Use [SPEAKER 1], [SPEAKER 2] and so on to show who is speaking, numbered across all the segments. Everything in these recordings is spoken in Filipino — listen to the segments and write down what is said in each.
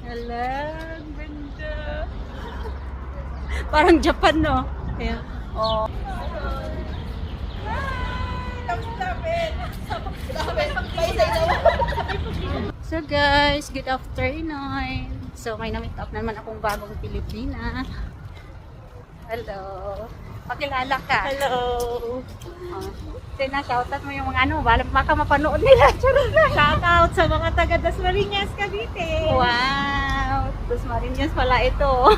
[SPEAKER 1] Hala, ang ganda. Parang Japan, no? Ayan. Oh. So guys, good afternoon. So may na-meet up naman akong bagong Pilipina. Hello. Pakilala ka.
[SPEAKER 2] Hello!
[SPEAKER 1] Shoutout mo yung mga baka mapanood nila.
[SPEAKER 2] Shoutout sa mga taga Dasmariñas, Cavite!
[SPEAKER 1] Wow! Dasmariñas pala ito.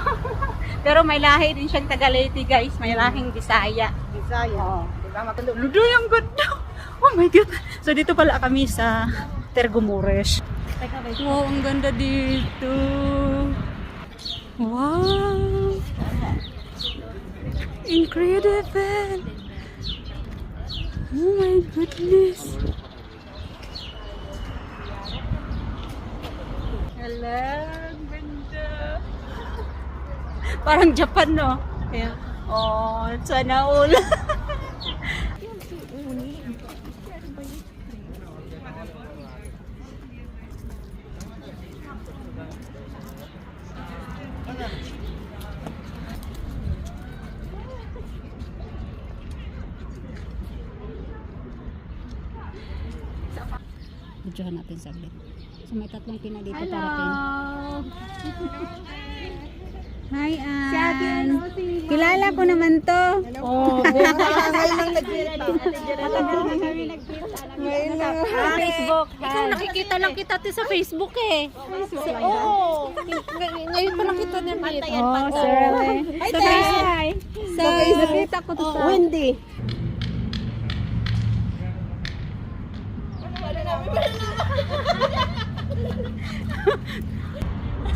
[SPEAKER 1] Pero may lahi din siyang taga Leyte, guys. May lahing Bisaya.
[SPEAKER 2] Bisaya.
[SPEAKER 1] Oh, diba? Ludoy ang ganda. Oh my God. So dito pala kami sa Tergumores. Wow, ang ganda dito. Wow! Incredible! Oh my goodness! Hala, ang ganda! Parang Japan, no? Ayan. Oh, sana all. Videohan natin saglit. So may tatlong Pina dito parating. Hi, Ann. Kilala ko naman to.
[SPEAKER 2] Oh, ngayon lang nagkita.
[SPEAKER 1] Facebook. Ikaw nakikita lang kita sa Facebook eh.
[SPEAKER 2] Oo! Ngayon pa lang kita na-meet.
[SPEAKER 1] Oh, sir. Hi. So, nakita ko to sa
[SPEAKER 2] Wendy!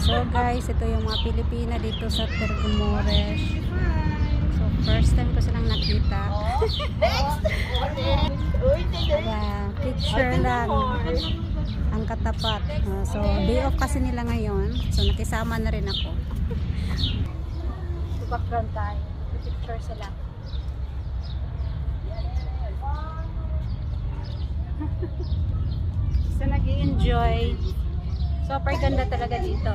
[SPEAKER 1] So guys, ito yung mga Pilipina dito sa Tergumores. So first time ko silang nakita. Picture lang ang katapat. So day off kasi nila ngayon. So nakisama na rin ako. So background tayo. Picture sila. So nag-i-enjoy. Super ganda talaga dito.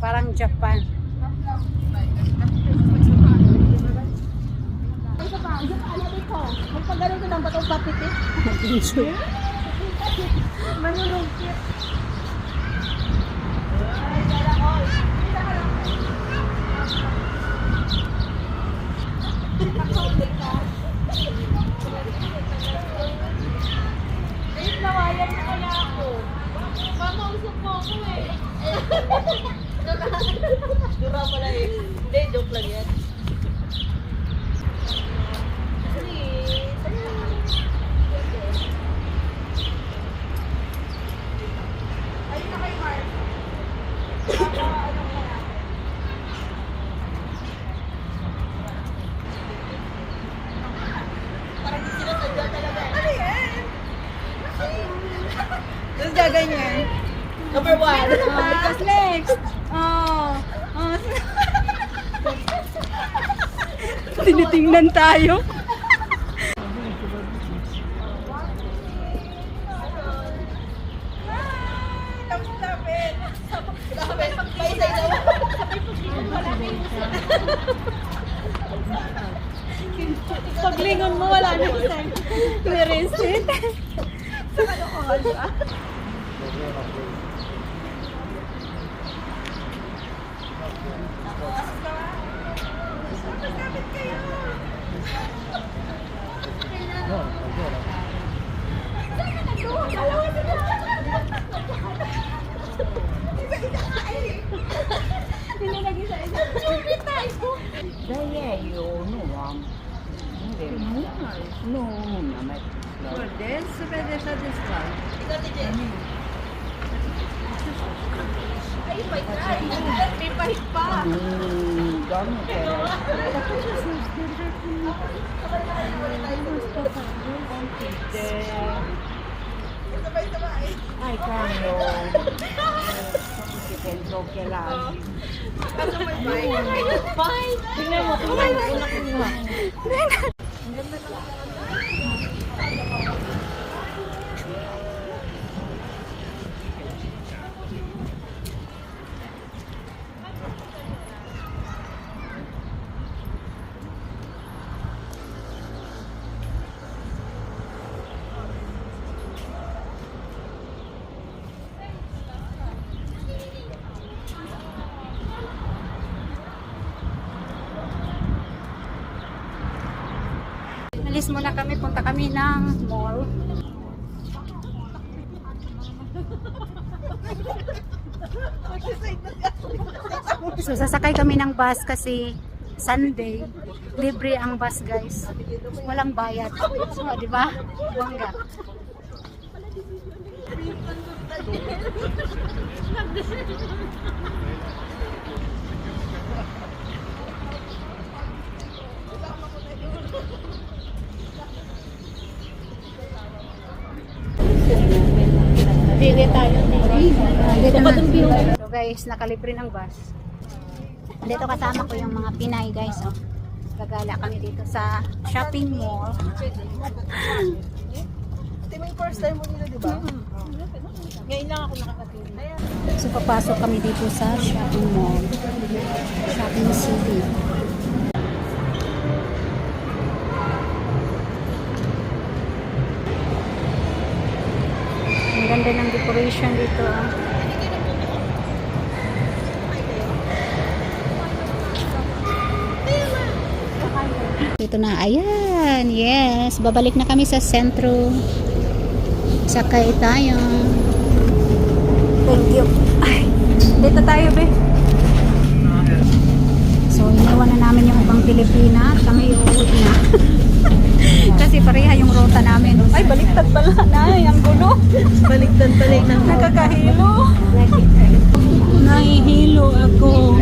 [SPEAKER 1] Parang Japan.
[SPEAKER 2] Magpagano'n ko ng batong patitit.
[SPEAKER 1] Nag-enjoy.
[SPEAKER 2] Manulungkit. Nawayan na kaya ako. Mamausap mo ako eh. Dura pala eh. Hindi, joke lang yan. Ayun na kay Mark. Parang di sila sadya talaga. Ano yan? Tapos gaganyan. Number 1.
[SPEAKER 1] Tapos next. Tinitingnan tayo.
[SPEAKER 2] Paglingon mo, wala na isang.
[SPEAKER 1] Where is it?
[SPEAKER 2] Sa kalokohan siya. Magkapit kayo. Dalawa sila. Isa-isa ka eh. Sila nag-isa-isa. Chubit tayo. Ikaw, TJ. Ay, may try. May pahit pa. Sabay-sabay.
[SPEAKER 3] Ay, cambio. Si Pedro que la.
[SPEAKER 2] Kaso may pahit. Pahit. Tingnan mo. Tingnan mo. Ang ganda lang.
[SPEAKER 1] Alis muna kami, punta kami ng mall. So sasakay kami ng bus kasi Sunday, libre ang bus guys. Walang bayad. So, di ba? Bongga. Pili tayo. So guys, nakalibre ng bus. Dito kasama ko yung mga Pinay guys. Oh. Gagala kami dito sa shopping mall.
[SPEAKER 2] Ito yung first time mo nila, di ba? Ngayon lang ako nakakatingin.
[SPEAKER 1] So papasok kami dito sa shopping mall. Shopping city. Ang ganda ng decoration dito. Ah. Ito na, ayan, yes, babalik na kami sa sentro. Sakay tayo. Thank you. Ay, dito tayo, be. So, iniwan na namin yung ibang Pilipina at kami uuwi na. Kasi pareha yung ruta namin. Ay, baliktad pala na, ang gulo.
[SPEAKER 2] Baliktad-balik ng
[SPEAKER 1] Nakakahilo. Nahihilo ako.